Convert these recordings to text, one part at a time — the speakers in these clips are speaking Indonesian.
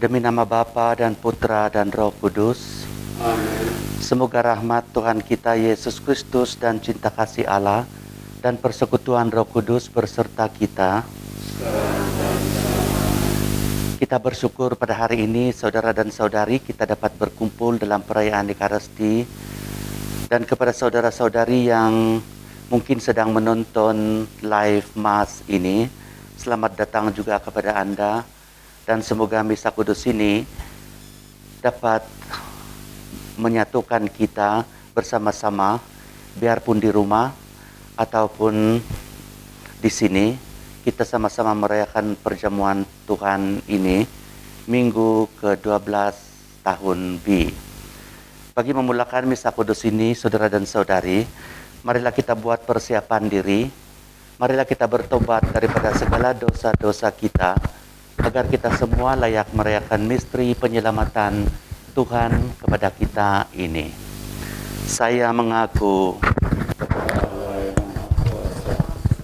Demi nama Bapa dan Putra dan Roh Kudus. Amin. Semoga rahmat Tuhan kita Yesus Kristus dan cinta kasih Allah dan persekutuan Roh Kudus berserta kita. Kita bersyukur pada hari ini saudara dan saudari kita dapat berkumpul dalam perayaan Ekaristi. Dan kepada saudara-saudari yang mungkin sedang menonton live Mass ini, selamat datang juga kepada Anda. Dan semoga Misa Kudus ini dapat menyatukan kita bersama-sama, biarpun di rumah ataupun di sini, kita sama-sama merayakan perjamuan Tuhan ini, Minggu ke-12 tahun B. Bagi memulakan Misa Kudus ini, saudara dan saudari, marilah kita buat persiapan diri, marilah kita bertobat daripada segala dosa-dosa kita, agar kita semua layak merayakan misteri penyelamatan Tuhan kepada kita ini. Saya mengaku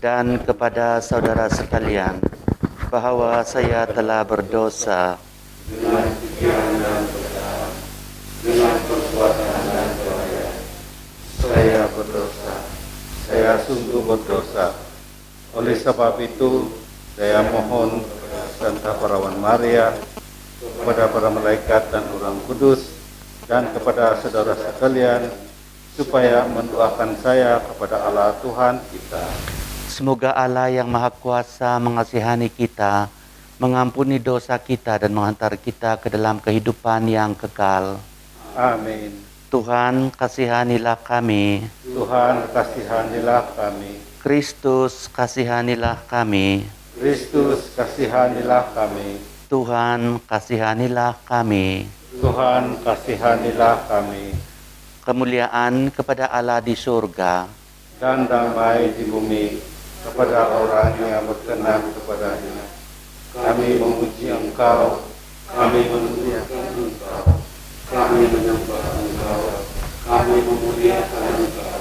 dan kepada saudara sekalian bahwa saya telah berdosa dengan pikiran dan perkataan, dengan perbuatan dan perbuatan. Saya berdosa, saya sungguh berdosa. Oleh sebab itu, saya mohon kepada Santa Perawan Maria, kepada para malaikat dan orang kudus, dan kepada saudara sekalian, supaya mendoakan saya kepada Allah Tuhan kita. Semoga Allah yang Maha Kuasa mengasihani kita, mengampuni dosa kita dan menghantar kita ke dalam kehidupan yang kekal. Amin. Tuhan kasihanilah kami. Tuhan kasihanilah kami. Kristus kasihanilah kami. Kristus kasihanilah kami. Tuhan kasihanilah kami. Tuhan kasihanilah kami. Kemuliaan kepada Allah di surga Dan damai di bumi kepada orang yang berkenan kepadanya. Kami memuji Engkau, kami memuliakan Engkau, kami menyembah Engkau, kami memuliakan Engkau,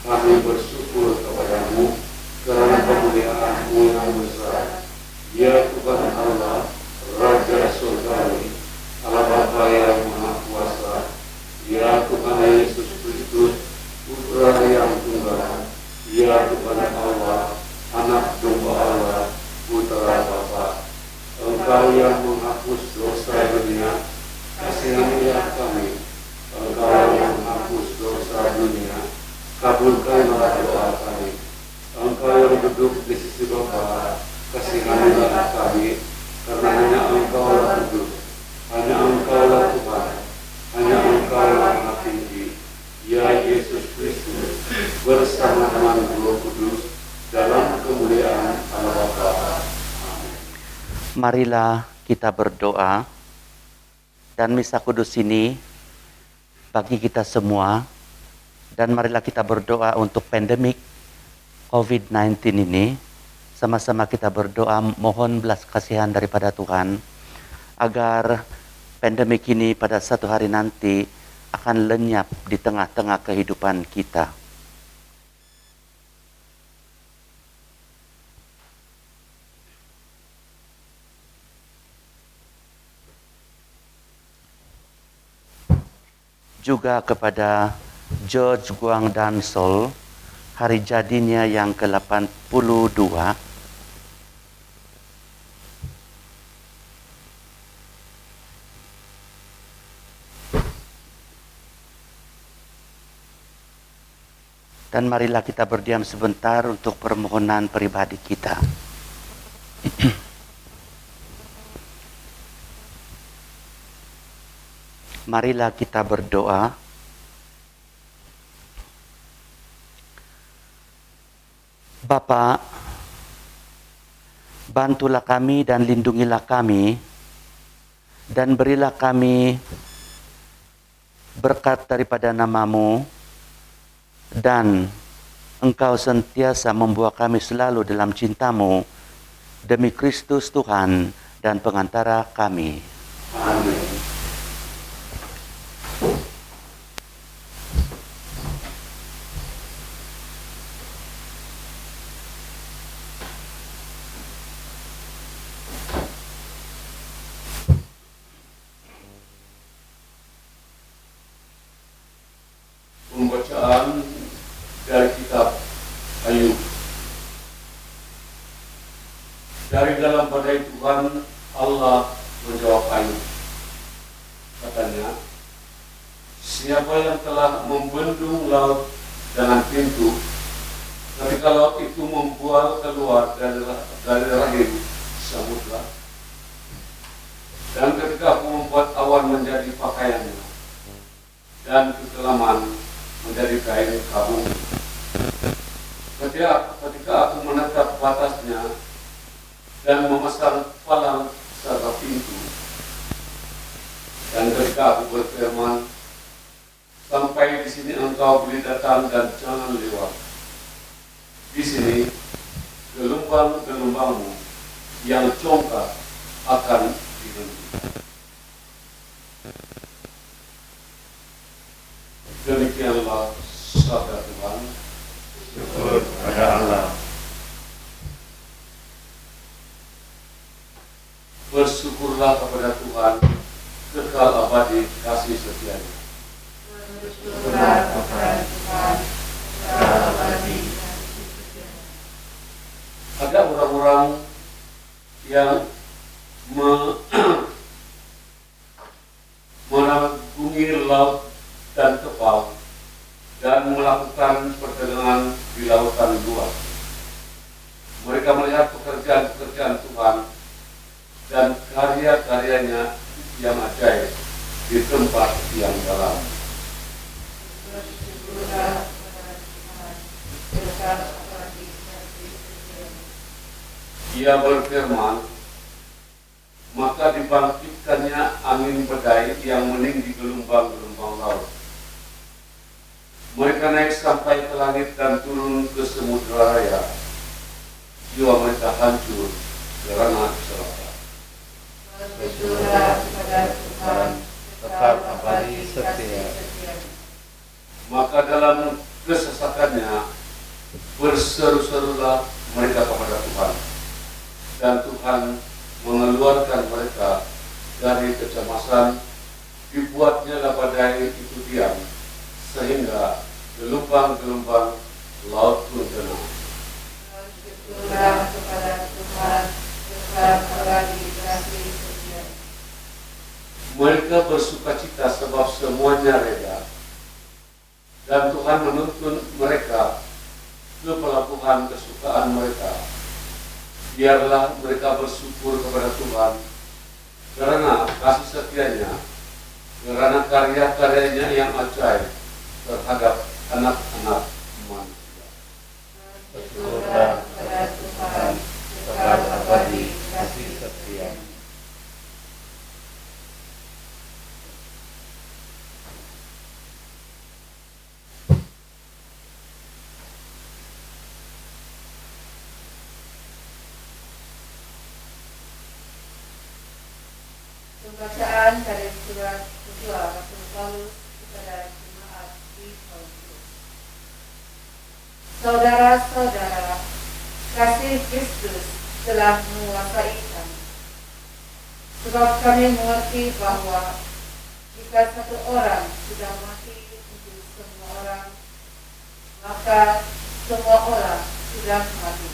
kami bersyukur kepadamu karena kemuliaan-Mu yang besar. Ya Tuhan Allah, Raja Surgawi, Allah Bapa yang Maha Kuasa, ya Tuhan Yesus Kristus, Putra yang tunggal, ya Tuhan Allah, Anak Domba Allah, Putra Bapa. Engkau yang menghapus dosa dunia, kasihanilah kami. Engkau yang menghapus dosa dunia, kabulkanlah doa kami. Engkau yang duduk di sisi Bapa, kasihanilah kami, karena hanya Engkaulah kudus, hanya Engkaulah Tuhan, hanya Engkaulah Maha Tinggi, ya Yesus Kristus, bersama dengan Roh Kudus, dalam kemuliaan Allah Bapa. Amin. Marilah kita berdoa, dan Misa Kudus ini bagi kita semua, dan marilah kita berdoa untuk pandemik COVID-19 ini. Sama-sama kita berdoa mohon belas kasihan daripada Tuhan, agar pandemik ini pada satu hari nanti akan lenyap di tengah-tengah kehidupan kita. Juga kepada George Guangdan Sol, hari jadinya yang ke-82. Dan marilah kita berdiam sebentar untuk permohonan pribadi kita. Marilah kita berdoa. Bapa, bantulah kami dan lindungilah kami, dan berilah kami berkat daripada nama-Mu, dan Engkau sentiasa membawa kami selalu dalam cinta-Mu, demi Kristus Tuhan dan pengantara kami. Amin. Dari dalam badai Tuhan Allah menjawab Ayub. Katanya, siapa yang telah membendung laut dengan pintu, ketika laut itu membual keluar dari rahim samudra, dan ketika aku membuat awan menjadi pakaiannya, dan kekelaman menjadi kain kabung. Ketika aku menetap batasnya dan memasang palang serta pintu, dan ketika aku berfirman, sampai di sini engkau boleh datang dan jangan lewat. Di sini gelombang-gelombangmu yang congkak akan dihentikan. Demikianlah sabda Tuhan. Syukur kepada Allah. Bersyukurlah kepada Tuhan, kekal abadi kasih setianya. Bersyukurlah kepada Tuhan, kekal abadi kasih setianya. Ada orang-orang yang mengagungi laut dan kapal dan melakukan perdagangan di lautan luar. Mereka melihat pekerjaan-pekerjaan Tuhan dan karya-karyanya yang ajaib di tempat yang dalam. Bersyukurlah kepada Tuhan, kekal abadi kasih setianya. Ia berfirman, maka dibangkitkannya angin badai yang meninggi gelombang-gelombang laut. Mereka naik sampai ke langit dan turun ke samudera raya. Jiwa mereka hancur karena kesalahan. Bersyukurlah kepada Tuhan, kekal abadi kasih setianya. Maka dalam kesesakannya berseru-serulah mereka kepada Tuhan, dan Tuhan mengeluarkan mereka dari kecemasan. Dibuatnya badai itu diam, sehingga gelombang-gelombang laut pun tenang. Bersyukurlah kepada Tuhan, kekal abadi kasih setianya. Mereka bersukacita sebab semuanya reda, dan Tuhan menuntun mereka ke pelabuhan kesukaan mereka. Biarlah mereka bersyukur kepada Tuhan karena kasih setianya, karena karya-karyanya yang ajaib terhadap anak-anak manusia. Bersyukurlah kepada Tuhan, kekal abadi kasih setianya. Pembacaan dari surat kedua Rasul Paulus kepada jemaat di Korintus. Saudara-saudara, kasih Kristus telah menguasai kami. Sebab kami mengerti bahwa jika satu orang sudah mati untuk semua orang, maka semua orang sudah mati.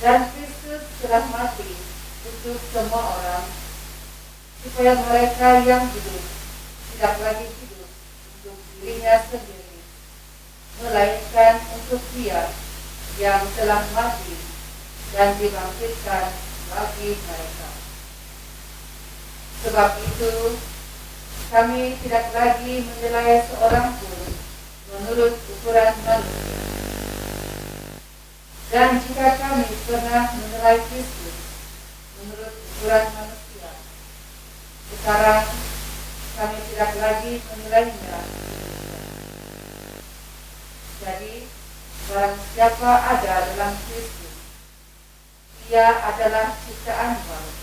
Dan Kristus telah mati untuk semua orang, supaya mereka yang hidup tidak lagi hidup untuk dirinya sendiri, melainkan untuk Dia yang telah mati dan dibangkitkan bagi mereka. Sebab itu, kami tidak lagi menilai seorang pun menurut ukuran manusia. Dan jika kami pernah menilai Kristus menurut ukuran manusia, sekarang kami tidak lagi menilainya. Jadi, barang siapa ada dalam Kristus, ia adalah ciptaan baru.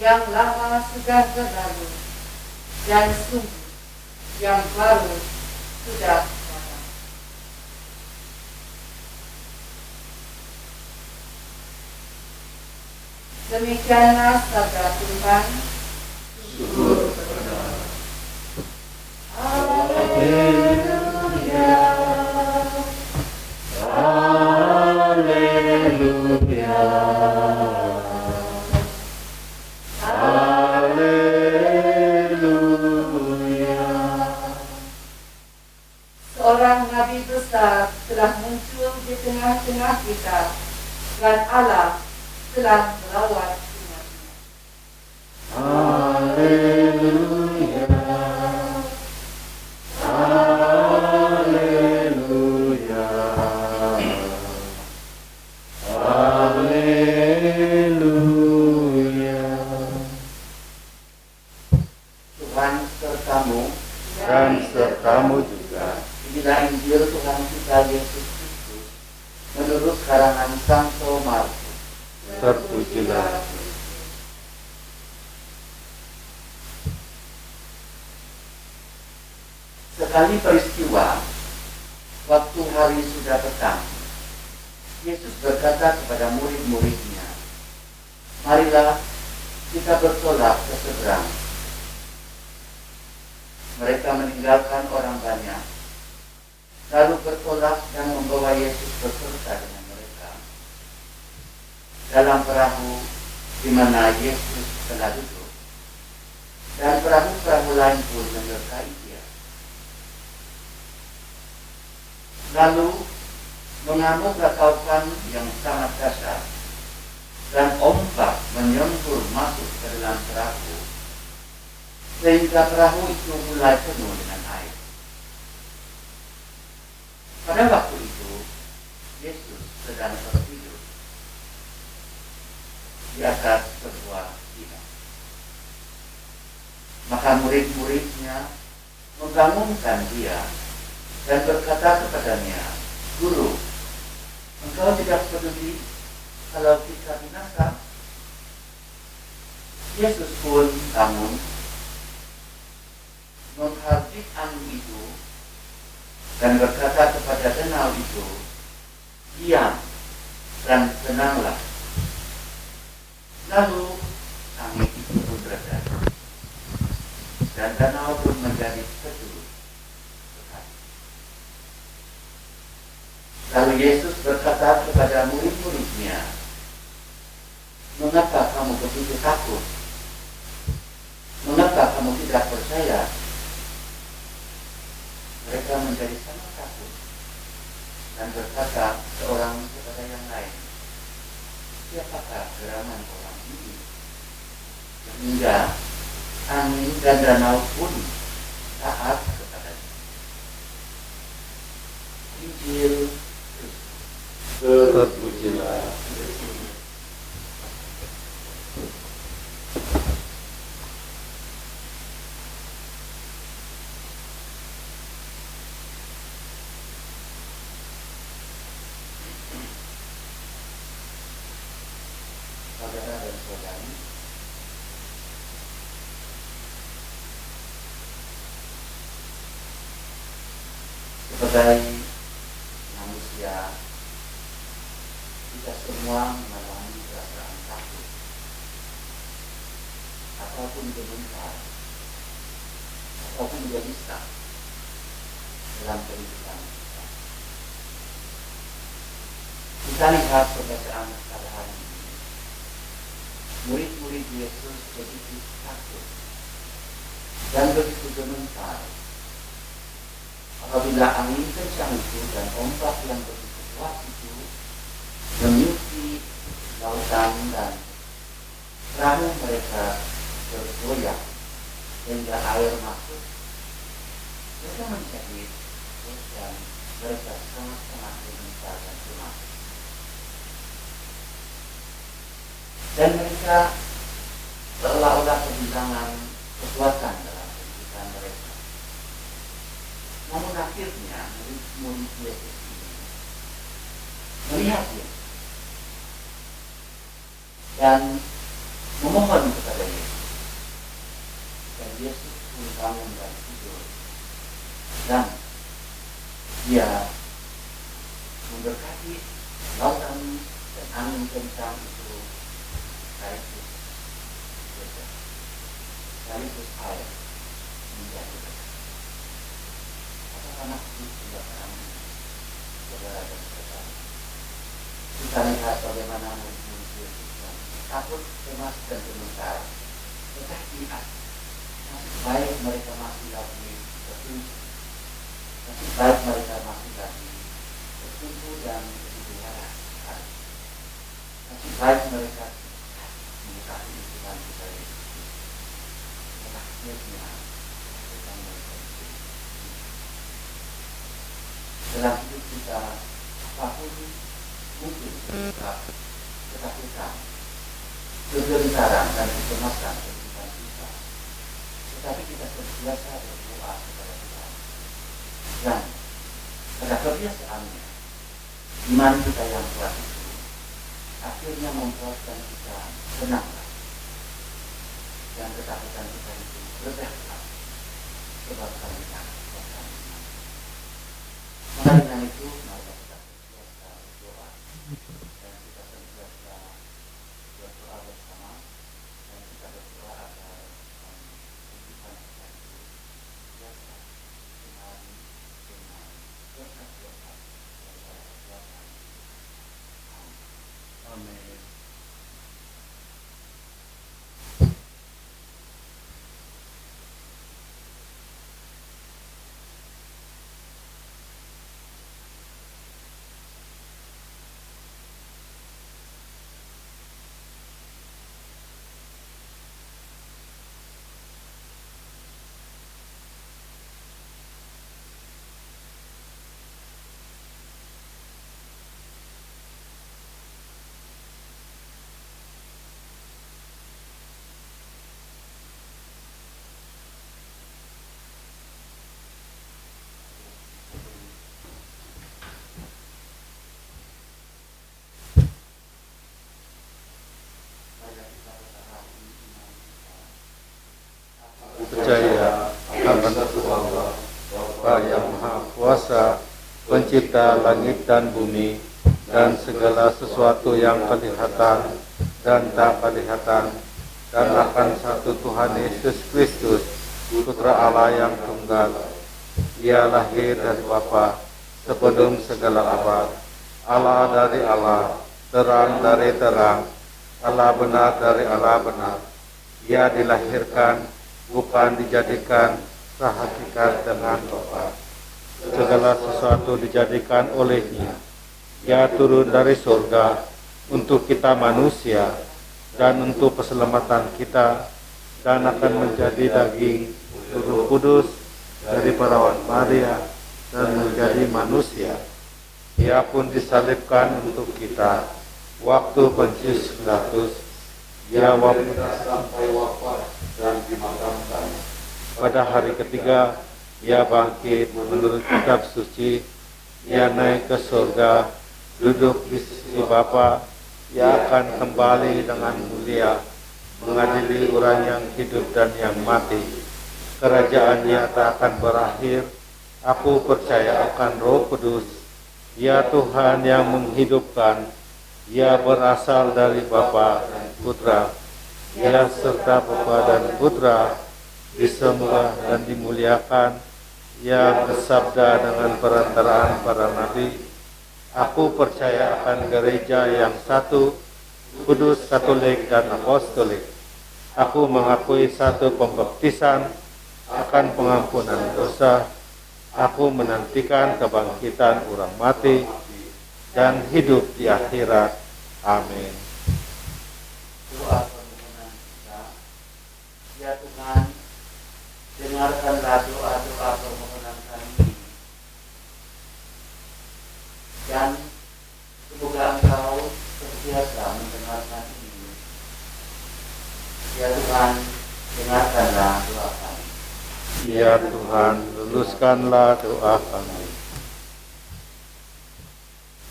Yang lama sudah berlalu, dan sungguh yang baru sudah datang. Demikianlah sabda Tuhan. Syukur kepada Allah. Haleluya. Haleluya. dan Allah telah merawat umatnya. Haleluya. Haleluya. Haleluya. Tuhan sertamu Dan sertamu juga. Inilah Injil Tuhan kita Yesus Kristus menurut karangan Santo Markus. Terpujilah. Sekali peristiwa, waktu hari sudah petang, Yesus berkata kepada murid-muridnya, "Marilah kita bertolak ke seberang." Mereka meninggalkan orang banyak, lalu bertolak dan membawa Yesus beserta dengan mereka dalam perahu di mana Yesus telah duduk, dan perahu-perahu lain pun menyertai dia. Lalu mengamuk lautan yang sangat dahsyat, dan ombak menyembur masuk ke dalam perahu, sehingga perahu itu mulai penuh dengan air. Pada waktu itu, Yesus sedang tertidur di atas sebuah bidang. Maka murid-muridnya membangunkan dia dan berkata kepadanya, "Guru, engkau tidak peduli kalau kita binasa?" Yesus pun bangun, menghardik angin itu, dan berkata kepada danau itu, "Diam dan tenanglah." Lalu angin itu pun reda, dan danau pun menjadi teduh. Lalu Yesus berkata kepada murid-muridnya, "Mengapa kamu begitu takut? Mengapa kamu tidak percaya?" Mereka menjadi sangat takut dan berkata seorang kepada yang lain, "Siapakah gerangan orang ini sehingga angin dan danau pun taat kepadanya?" Injil Terpujilah. Saudara dan saudari, sebagai manusia, kita semua mengalami perasaan takut ataupun gemetar ataupun gelisah dalam kehidupan kita. Kita lihat pembacaan pada hari ini, murid-murid Yesus begitu takut dan begitu gemetar apabila angin kencang itu dan ombak yang begitu kuat itu meniupi lautan dan perahu mereka bergoyang sehingga air masuk. Mereka menjadi dan mereka sangat-sangat gemetar dan cemas. Dan mereka seolah-olah kehilangan kekuatan dalam kehidupan mereka. Namun akhirnya murid Yesus ini melihat dia dan memohon kepada Yesus. Dan Yesus pun bangun dan tidur. Dan dia memberkati lautan dan angin kencang itu sekaligus reda, sekaligus air menjadi reda. Apakah maksud pembacaan ini, saudara dan saudara? Kita lihat bagaimana murid-murid Yesus yang takut, cemas, dan gemetar. Tetapi nasib baik mereka masih lagi bertumbuh. Nasib baik mereka masih lagi bertumbuh dan begitu waras. Nasib baik mereka mengetahui Tuhan kita ini. Akhirnya Tuhan mereka itu. Dalam hidup kita apapun mungkin kita ketakutan, kegentaran dan kecemasan kehidupan kita. Tetapi kita terbiasa berdoa kepada Tuhan. Dan pada kebiasaannya, iman kita yang kuat itu akhirnya membuatkan kita tenang. Dan ketakutan kita itu redahlah sebab kami takut kepada iman. Maka dengan itu, mari kita senantiasa berdoa dan kita senantiasa berdoa bersama dan kita berdoa agar kehidupan kita itu biasa kembali dengan berkat-berkat daripada Tuhan. Amin. Percaya akan Tuhan Allah, Bapa yang Maha Kuasa, Pencipta langit dan bumi, dan segala sesuatu yang kelihatan dan tak kelihatan, dan akan satu Tuhan Yesus Kristus, Putra Allah yang tunggal. Ia lahir dari Bapa sebelum segala abad, Allah dari Allah, terang dari terang, Allah benar dari Allah benar. Ia dilahirkan, bukan dijadikan sehakikat dengan Bapa. Segala sesuatu dijadikan olehnya. Ia turun dari surga untuk kita manusia dan untuk keselamatan kita, dan akan menjadi daging Roh Kudus dari perawan Maria dan menjadi manusia. Ia pun disalibkan untuk kita. Waktu Pontius Pilatus, ia sampai wafat dan dimakamkan. Pada hari ketiga, ia bangkit menurut kitab suci. Ia naik ke surga, duduk di sisi Bapa. Ia akan kembali dengan mulia, mengadili orang yang hidup dan yang mati. Kerajaannya tak akan berakhir. Aku percaya akan Roh Kudus. Ia Tuhan yang menghidupkan. Ia berasal dari Bapa dan Putra. Ia serta Bapa dan Putra disembah dan dimuliakan. Ia bersabda dengan perantaraan para nabi. Aku percaya akan gereja yang satu, kudus, katolik, dan apostolik. Aku mengakui satu pembaptisan akan pengampunan dosa. Aku menantikan kebangkitan orang mati dan hidup di akhirat. Amin. Doa permohonan kita. Ya Tuhan, dengarkanlah doa-doa permohonan kami ini. Dan semoga Engkau terbiasa mendengarkan ini. Ya Tuhan, dengarkanlah doa kami. Ya Tuhan, luluskanlah doa kami.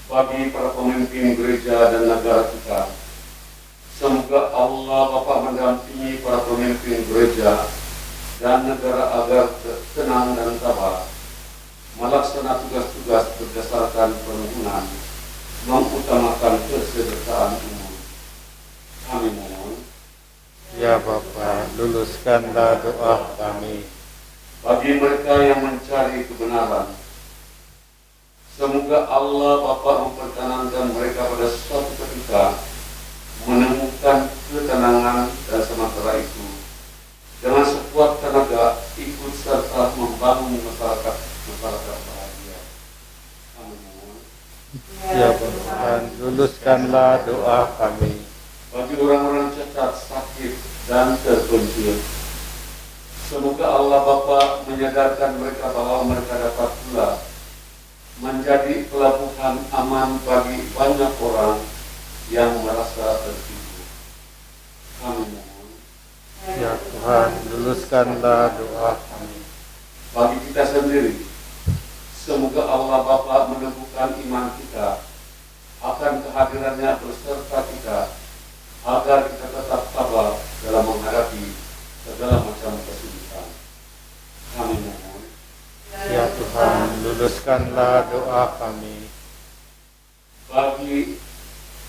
Bagi para pemimpin gereja dan negara kita, semoga Allah Bapa mendampingi para pemimpin gereja dan negara agar tenang dan sabar melaksanakan tugas-tugas berdasarkan permohonan, mengutamakan kesejahteraan umum. Kami mohon. Ya Bapa, luluskanlah doa kami. Bagi mereka yang mencari kebenaran, semoga Allah Bapa memperkenankan mereka pada suatu ketika menemukan ketenangan, dan sementara itu dengan sekuat tenaga ikut serta membangun masyarakat bahagia. Amin. Ya Tuhan, luluskanlah teruskanlah doa kami. Bagi orang-orang cacat, sakit, dan terpencil, semoga Allah Bapa menyadarkan mereka bahwa mereka dapat pula menjadi pelabuhan aman bagi banyak orang yang merasa tertipu. Kami mohon. Ya Tuhan, luluskanlah doa kami. Bagi kita sendiri, semoga Allah Bapa meneguhkan iman kita akan kehadirannya beserta kita, agar kita tetap sabar dalam menghadapi segala macam kesulitan. Kami mohon. Ya Tuhan, luluskanlah doa kami. Bagi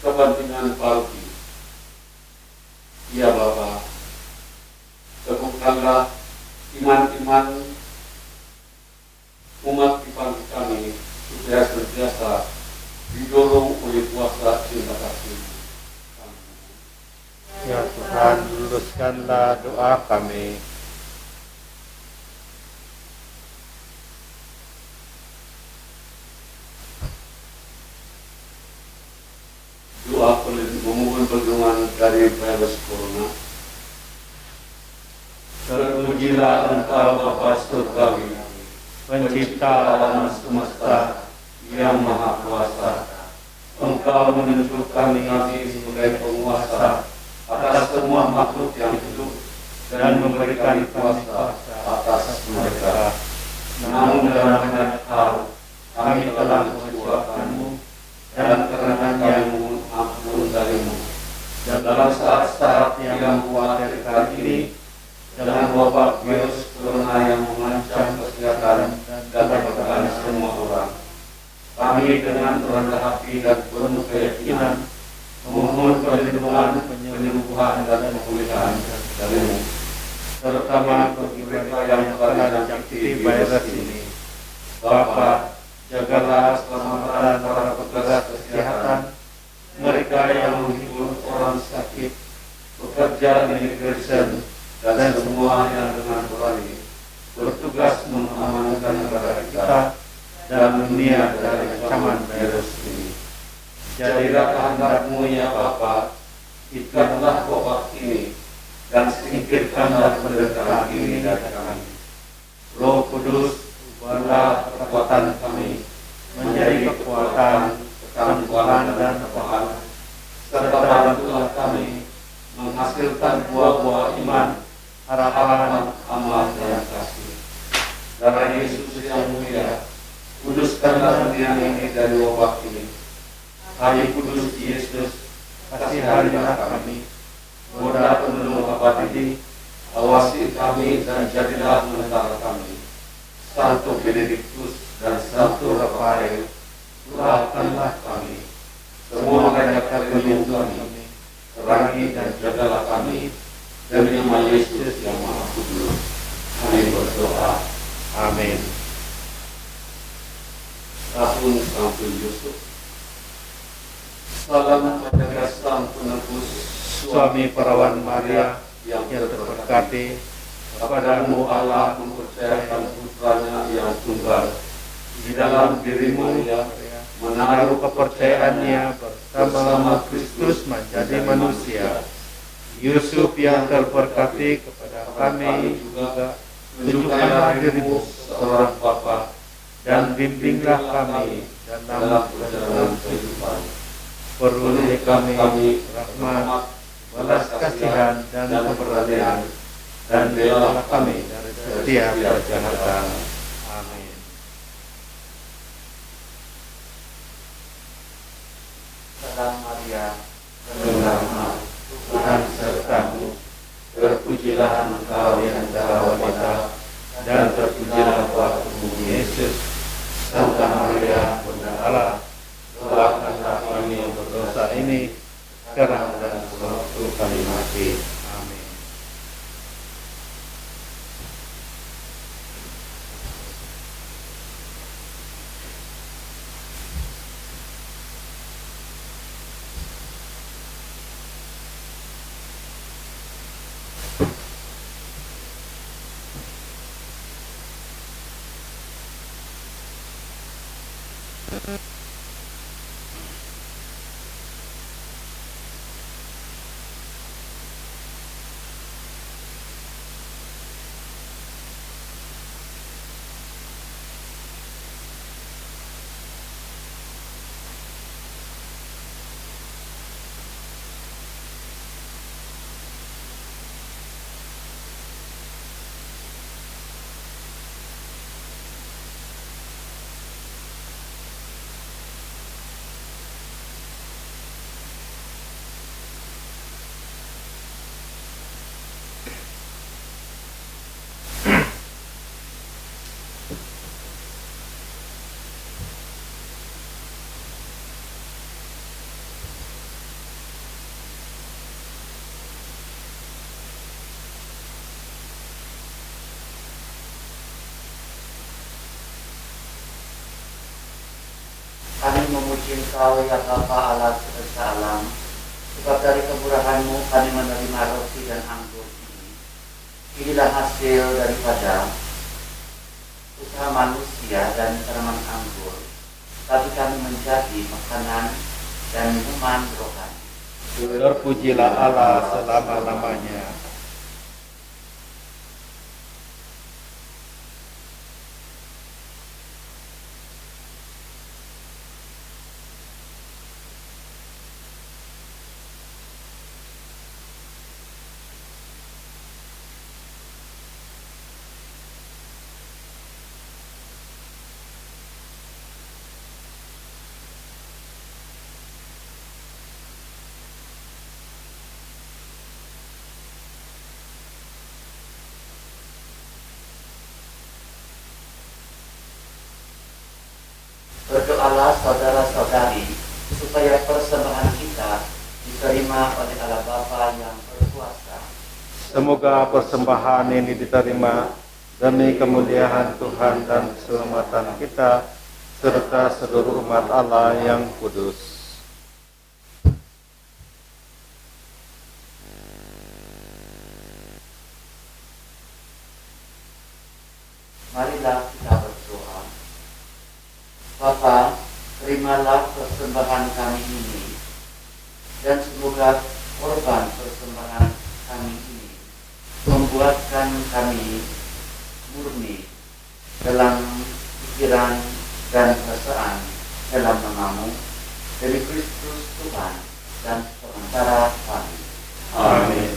kepentingan Palki, ya Bapa, teguhkanlah iman-iman umat di Palki kami, supaya senantiasa didorong oleh kuasa cinta kasih. Ya Tuhan, luluskanlah doa kami. Doa memohon perlindungan dari virus corona. Terpujilah Engkau Bapa Surgawi, Pencipta alam semesta yang Maha Kuasa. Engkau menunjuk kami sebagai penguasa atas semua makhluk yang hidup dan memberikan kuasa atas mereka. Namun dalam banyak hal kami telah mengecewakanmu, dan karenanya mohon ampun darimu. Dan dalam saat-saat yang mengkhawatirkan ini, dengan wabah virus corona yang mengancam kesehatan dan kehidupan semua orang, kami dengan rendah hati dan penuh keyakinan memohon perlindungan, penyembuhan dan pemulihan darimu, terutama bagi mereka yang telah dijangkiti virus ini. Bapa, jagalah keselamatan para petugas kesehatan, mereka yang menghibur orang sakit, pekerja migration, dan semua yang dengan berani bertugas mengamankan negara kita dan dunia dari ancaman virus ini. Jadilah kehendak-Mu ya Bapa, ikatlah wabah ini dan singkirkanlah penderitaan ini dari kami. Roh Kudus, ubahlah kekuatan kami menjadi kekuatan, ketangguhan dan kepahaman, serta bantulah kami menghasilkan buah-buah iman, harapan, amal, dan kasih. Darah Yesus yang mulia, kuduskanlah dunia ini dari wabah ini. Hai Kudus Yesus, kasihanilah kami. Mudah penolong abadi, awasi kami dan jadilah penentara kami. Santo Benediktus dan Santo Rafael, doakanlah kami. Semua rakyat pelindung kami, terangi dan jagalah kami demi nama Yesus yang Maha Kudus. Kami berdoa. Amin. Tahun Santo Yusuf. Salam kepada Sang Penebus, Suami perawan Maria yang yang terberkati, kepadamu Allah mempercayakan putranya yang tunggal. Di dalam dirimu menaruh kepercayaannya bersama Kristus menjadi manusia. Yusuf yang terberkati, kepada kami juga tunjukkanlah dirimu seorang bapa dan bimbinglah kami dalam perjalanan kehidupan. Peroleh kami rahmat, balas kasihan dan keberanian, dan belalah kami dari setiap kejahatan. Amin. Salam Maria, penuh rahmat, Tuhan sertamu. Terpujilah engkau di antara wanita, dan terpujilah buah tubuhmu Yesus. Santa Maria, Bunda Allah, doakanlah kami yang berdosa ini, sekarang dan sewaktu kami mati. Amin. memuji Engkau ya Bapa Allah semesta alam, sebab dari kemurahan-Mu kami menerima roti dan anggur ini. Inilah hasil daripada usaha manusia dan tanaman anggur, tapi kami menjadi makanan dan minuman rohani. Terpujilah Allah selama-lamanya. Berdoalah saudara-saudari supaya persembahan kita diterima oleh Allah Bapa yang berkuasa. Semoga persembahan ini diterima demi kemuliaan Tuhan dan keselamatan kita, serta seluruh umat Allah yang kudus. Marilah kita berdoa. Bapa, terimalah persembahan kami ini, dan semoga korban persembahan kami ini membuatkan kami murni dalam pikiran dan perasaan dalam nama-Mu, demi Kristus Tuhan dan pengantara kami. Amin.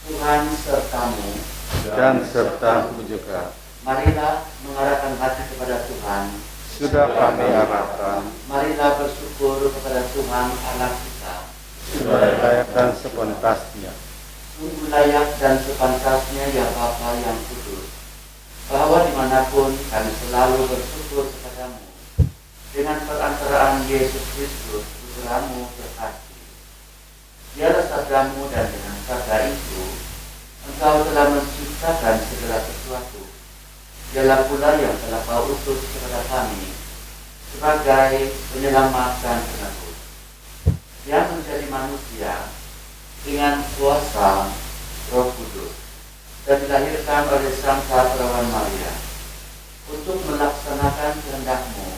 Tuhan sertamu, Dan sertaku juga. marilah mengarahkan hati kepada Tuhan. Sudah kami arahkan, Marilah bersyukur kepada Tuhan Allah kita. sudah layak dan sepantasnya. Sungguh layak dan sepantasnya ya Bapa yang kudus, bahwa dimanapun kami selalu bersyukur kepadamu dengan perantaraan Yesus Kristus Putra-Mu terkasih. Dialah sabdamu, dan dengan sabda itu Engkau telah menciptakan segala sesuatu. Dialah pula yang telah Kau utus kepada kami sebagai penyelamat dan penebus, yang menjadi manusia dengan kuasa Roh Kudus dan dilahirkan oleh Sangka Perawan Maria untuk melaksanakan kehendak-Mu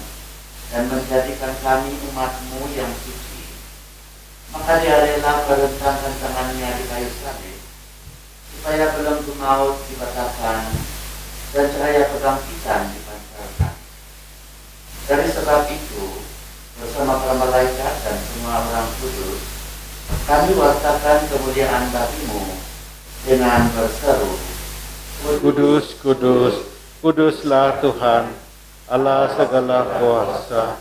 dan menjadikan kami umat-Mu yang suci. Maka Dia rela merentangkan tangannya di kayu salib, supaya belenggu maut dibatalkan dan cahaya kebangkitan dipancarkan. Dari sebab itu, bersama para malaikat dan semua orang kudus, kami wartakan kemuliaan bagi-Mu dengan berseru, Kudus, kudus, kuduslah Tuhan, Allah segala kuasa,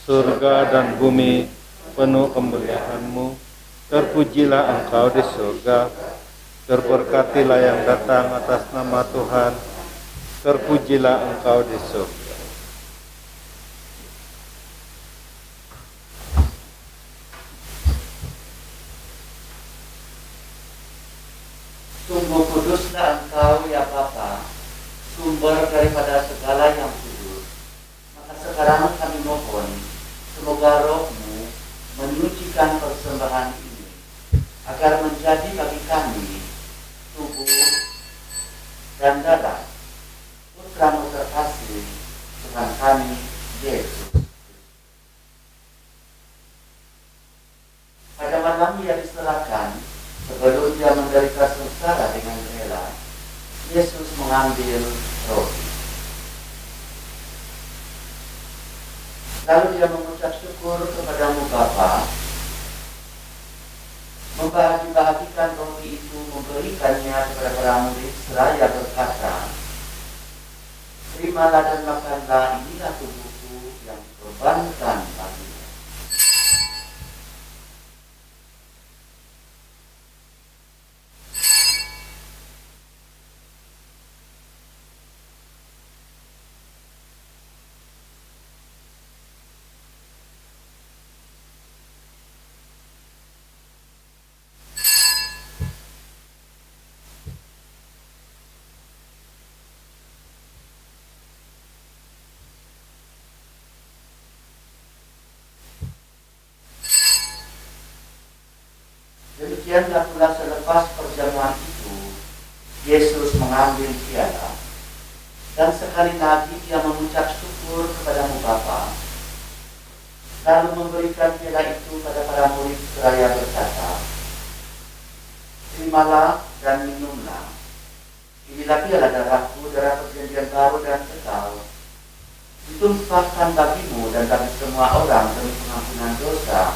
surga dan bumi penuh kemuliaan-Mu. Terpujilah Engkau di surga, terberkatilah yang datang atas nama Tuhan, terpujilah Engkau di surga. Sungguh kuduslah Engkau ya Bapa, sumber daripada segala yang kudus. Maka sekarang kami mohon, semoga Roh-Mu menyucikan persembahan ini, agar menjadi bagi kami tubuh dan darah Putra-Mu terkasih, Tuhan kami Yesus. Pada malam Ia diserahkan, sebelum Dia menderita sengsara dengan rela, Yesus mengambil roti. Lalu Dia mengucap syukur kepada-Mu Bapa, membagi-bagikan roti itu, memberikannya kepada para murid seraya berkata, terimalah dan makanlah, inilah tubuhku yang dikorbankan bagimu. Demikianlah pula selepas perjamuan itu, Yesus mengambil piala, dan sekali lagi dia mengucap syukur kepadamu Bapa, lalu memberikan piala itu pada para murid seraya berkata, terimalah dan minumlah, inilah piala darahku, darah perjanjian baru dan kekal, ditumpahkan bagimu dan bagi semua orang demi pengampunan dosa.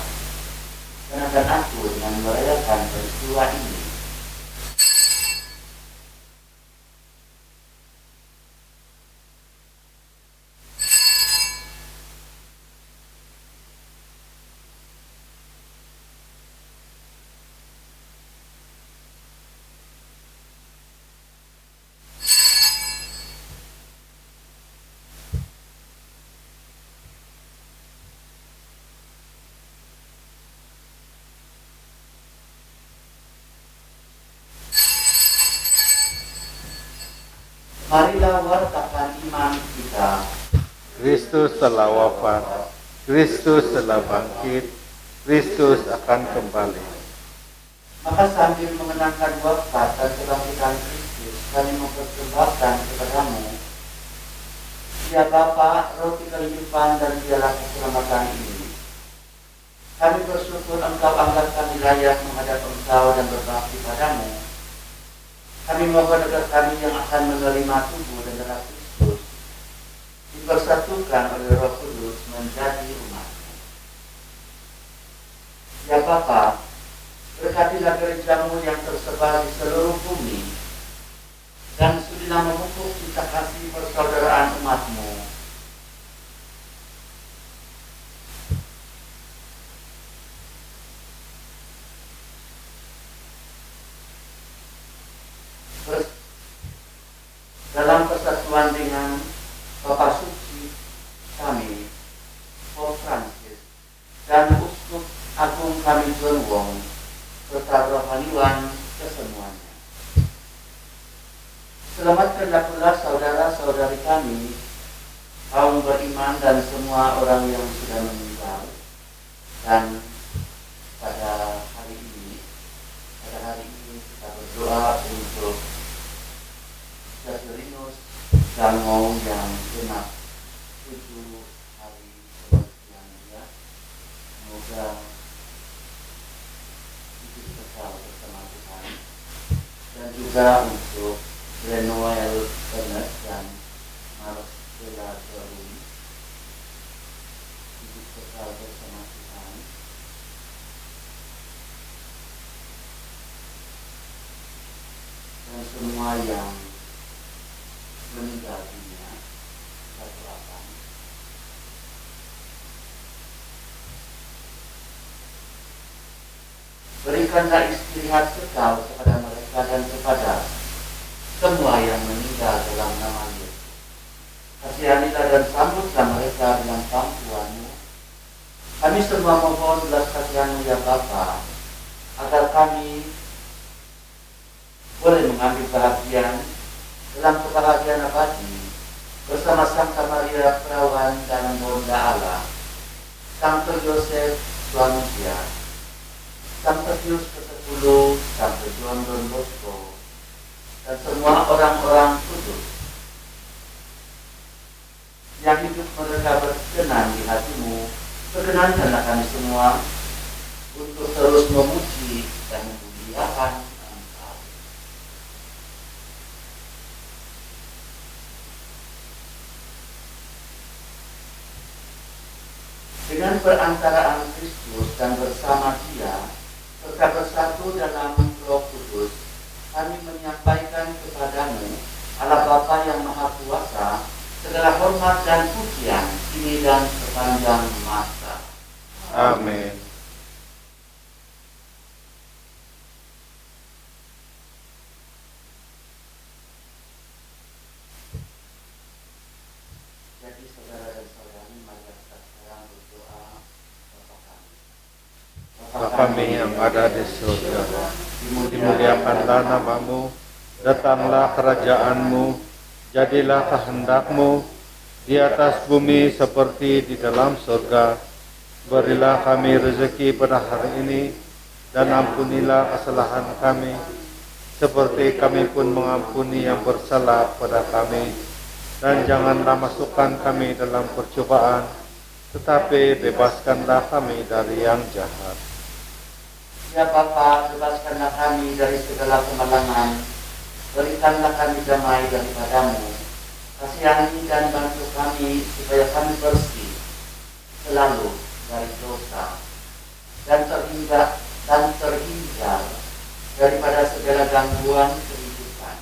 Kenakan aku dengan merayakan peristiwa ini. Marilah wartakan iman kita. Kristus telah wafat, Kristus telah bangkit, Kristus akan kembali. Maka sambil mengenangkan wafat dan kebangkitan Kristus, kami mempersembahkan kepadamu, ya Bapa, roti kehidupan dan dialah keselamatan ini. Kami bersyukur Engkau anggap kami layak menghadap Engkau dan berbakti padamu. Kami mohon agar kami yang akan menerima tubuh dan darah Kristus dipersatukan oleh Roh Kudus menjadi umat-Mu. Ya Bapa, berkatilah gereja-Mu yang tersebar di seluruh bumi, dan sudilah memupuk cinta kasih persaudaraan umat-Mu. Dalam persatuan dengan Bapak Suci kami, Pope Francis, dan Uskup Agung kami John Wong, serta rohaniwan kesemuanya. Selamatkanlah pula saudara-saudari kami, kaum beriman dan semua orang yang sudah meninggal. Dan pada hari ini kita berdoa untuk Jaserinus Dango yang genap 7 hari kematiannya. Semoga hidup kekal bersama Tuhan. Dan juga untuk Renoel Bennett dan Marcella Dorui, hidup kekal bersama Tuhan. Dan semua yang meninggal dunia satu akan. Berikanlah istirahat kekal kepada mereka dan kepada semua yang meninggal dalam nama Yesus. Kasihanilah dan sambutlah mereka dengan pampuan-Mu. Kami semua mohon belas kasihan-Mu ya Bapa, agar kami boleh mengambil bahagian dalam kebahagiaan abadi bersama Santa Maria Perawan dan Bonda Allah, Santo Yosef suami dia, Santo Pius ke-10, Santo John Don Bosco, dan semua orang-orang kudus yang hidup mereka berkenan di hati-Mu. Perkenankanlah kami semua untuk terus memuji dan memuliakan Engkau. Dengan perantaraan Kristus dan bersama Dia, serta bersatu dalam Roh Kudus, kami menyampaikan kepadamu, Allah Bapa yang Maha Kuasa, segala hormat dan pujian kini dan sepanjang masa. Amin. Jadi saudara dan saudari, mari kita sekarang berdoa. Bapa kami. Bapa kami yang ada di surga, dimuliakanlah namamu, datanglah kerajaanmu, jadilah kehendakmu di atas bumi seperti di dalam surga. Berilah kami rezeki pada hari ini, dan ampunilah kesalahan kami, seperti kami pun mengampuni yang bersalah pada kami. Dan janganlah masukkan kami dalam percobaan, tetapi bebaskanlah kami dari yang jahat. Ya Bapa, bebaskanlah kami dari segala kemalangan, berikanlah kami damai daripadamu, kasihani dan bantu kami supaya kami bersih selalu dari dosa dan terhindar daripada segala gangguan kehidupan,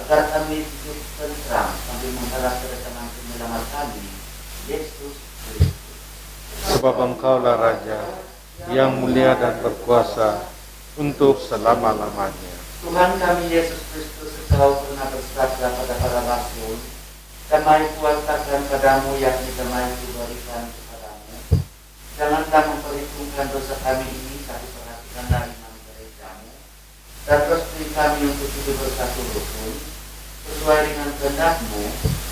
agar kami hidup tentram sambil mengharap kedatangan penyelamat kami, Yesus Kristus. Sebab Engkaulah Raja yang mulia dan berkuasa untuk selama-lamanya. Tuhan kami Yesus Kristus, Engkau pernah bersabda pada para rasul, damai kuatakan padamu, yakni damai kuberikan kepadamu. Janganlah memperhitungkan dosa kami ini, tapi perhatikanlah iman gerejamu, dan restui kami untuk hidup bersatu rukun, sesuai dengan kehendak-Mu,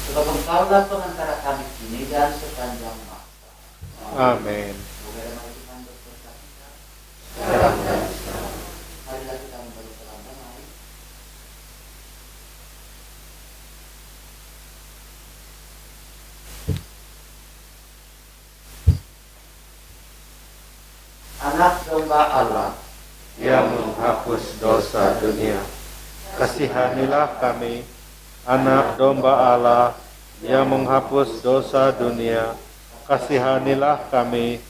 sebab Engkaulah pengantara kami kini dan sepanjang masa. Amin. Semoga damai Tuhan berserta kita. Amin. Marilah kita memberi salam damai. Anak domba Allah, Yang menghapus dosa dunia, kasihanilah kami. Anak domba Allah yang menghapus dosa dunia, kasihanilah kami.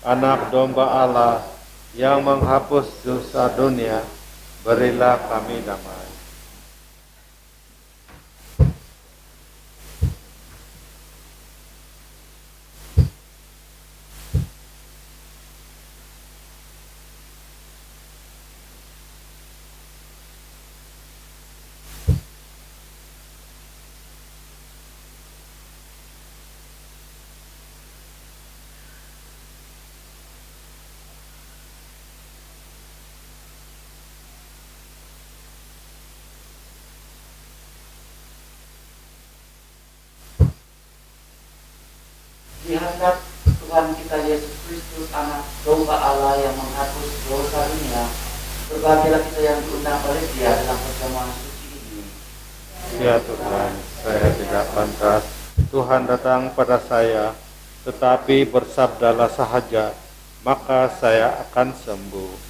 Anak domba Allah yang menghapus dosa dunia, berilah kami damai. di hadap Tuhan kita Yesus Kristus, Anak domba Allah yang menghapus dosa dunia, berbahagialah kita yang diundang oleh Dia dalam perjamuan suci ini. Ya Tuhan, saya tidak pantas Tuhan datang pada saya, tetapi bersabdalah sahaja, maka saya akan sembuh.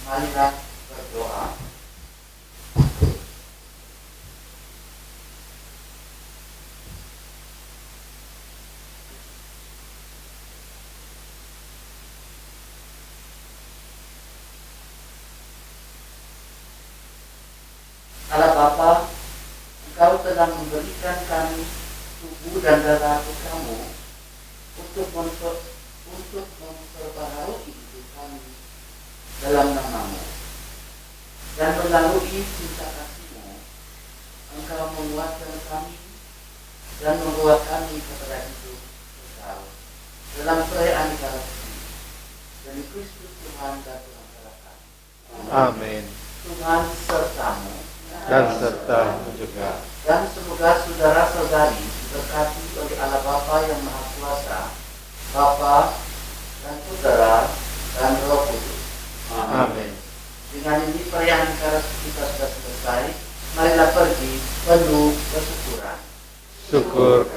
Marilah berdoa. Allah Bapa, Engkau telah memberikan kami tubuh dan darah Putramu untuk memperbaharui hidup kami dalam nama-Mu. Dan melalui cinta kasih-Mu, Engkau menguatkan kami dan membawa kami kepada hidup kekal dalam perayaan Ekaristi demi Kristus Tuhan dan Tuhan kami. Amin. Tuhan serta-Mu. Dan serta juga. Dan semoga saudara-saudari diberkati oleh Allah Bapa yang Maha Kuasa, Bapa dan Saudara dan Roh Kudus. Amin. Dengan ini perayaan Ekaristi kita sudah selesai. Marilah pergi penuh kesyukuran. Syukur